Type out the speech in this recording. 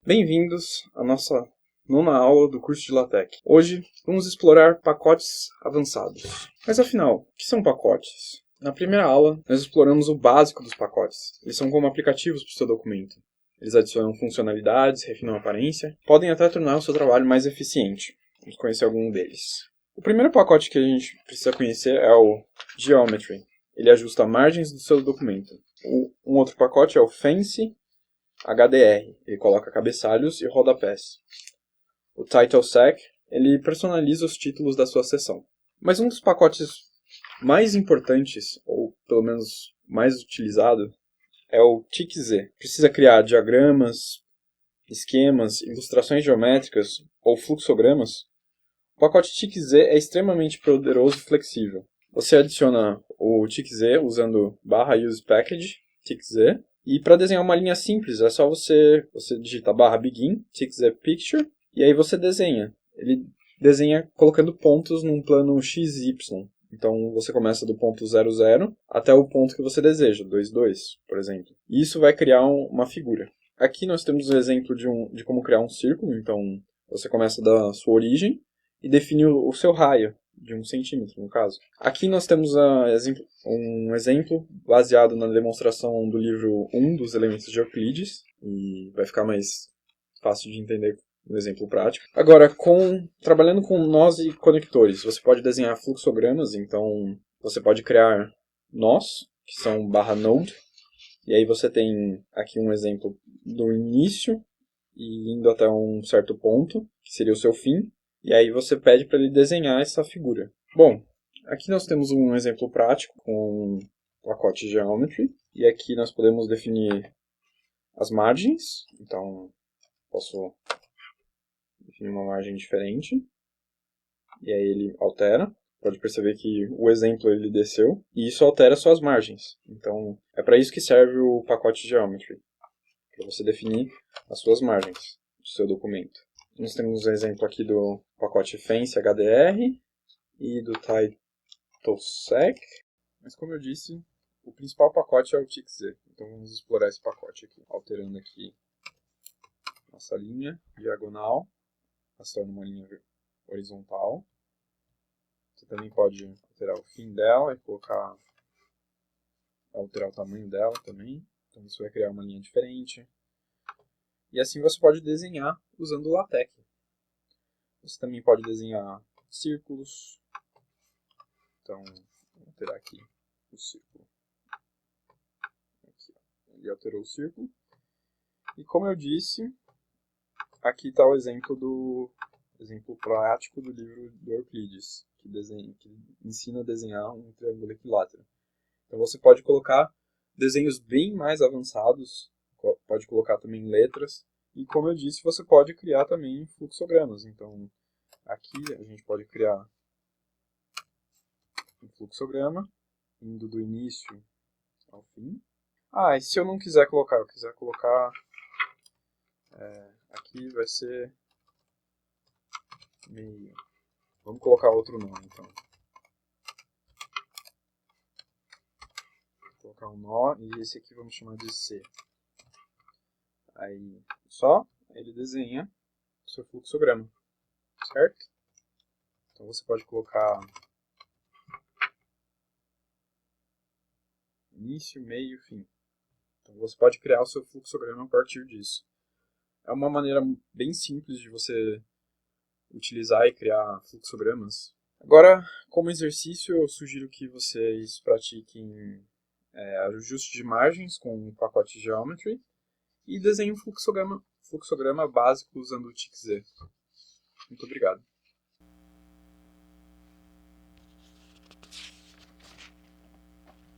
Bem-vindos à nossa nona aula do curso de LaTeX. Hoje vamos explorar pacotes avançados. Mas afinal, o que são pacotes? Na primeira aula, nós exploramos o básico dos pacotes. Eles são como aplicativos para o seu documento. Eles adicionam funcionalidades, refinam a aparência, podem até tornar o seu trabalho mais eficiente. Vamos conhecer algum deles. O primeiro pacote que a gente precisa conhecer é o Geometry. Ele ajusta margens do seu documento. Um outro pacote é o Fancy HDR, ele coloca cabeçalhos e rodapés. O TitleSec, ele personaliza os títulos da sua seção. Mas um dos pacotes mais importantes, ou pelo menos mais utilizado, é o TICZ. Precisa criar diagramas, esquemas, ilustrações geométricas ou fluxogramas. O pacote TICZ é extremamente poderoso e flexível. Você adiciona o TICZ usando /usePackage, TICZ, e para desenhar uma linha simples, é só você digita /begin, TICZ-picture, e aí você desenha. Ele desenha colocando pontos num plano XY. Então você começa do ponto 00 até o ponto que você deseja, 2, 2, por exemplo. E isso vai criar uma figura. Aqui nós temos um exemplo de como criar um círculo. Então você começa da sua origem e define o seu raio, de 1 centímetro, no caso. Aqui nós temos um exemplo baseado na demonstração do livro 1 dos elementos de Euclides, e vai ficar mais fácil de entender no exemplo prático. Agora, trabalhando com nós e conectores, você pode desenhar fluxogramas, então você pode criar nós, que são /node, e aí você tem aqui um exemplo do início e indo até um certo ponto, que seria o seu fim. E aí você pede para ele desenhar essa figura. Bom, aqui nós temos um exemplo prático com o pacote Geometry. E aqui nós podemos definir as margens. Então, posso definir uma margem diferente. E aí ele altera. Pode perceber que o exemplo ele desceu. E isso altera suas margens. Então, é para isso que serve o pacote Geometry. Para você definir as suas margens do seu documento. Nós temos um exemplo aqui do pacote Fancy HDR e do TitleSec. Mas como eu disse, o principal pacote é o TICZ. Então vamos explorar esse pacote aqui. Alterando aqui nossa linha diagonal, passando uma linha horizontal. Você também pode alterar o fim dela e alterar o tamanho dela também. Então isso vai criar uma linha diferente. E assim você pode desenhar usando o LaTeX. Você também pode desenhar círculos. Então, vou alterar aqui o círculo. Aqui, ele alterou o círculo. E como eu disse, aqui está o exemplo prático do livro do Euclides, que ensina a desenhar um triângulo equilátero. Então você pode colocar desenhos bem mais avançados, pode colocar também letras, e como eu disse, você pode criar também fluxogramas. Então, aqui a gente pode criar um fluxograma, indo do início ao fim. E se eu não quiser colocar, aqui vai ser meio. Vamos colocar outro nome, então. Vou colocar um nó e esse aqui vamos chamar de C. Aí ele desenha o seu fluxograma, certo? Então você pode colocar início, meio, fim. Então você pode criar o seu fluxograma a partir disso. É uma maneira bem simples de você utilizar e criar fluxogramas. Agora, como exercício, eu sugiro que vocês pratiquem ajuste de margens com o pacote Geometry e desenhem um fluxograma básico usando o TICZ. Muito obrigado.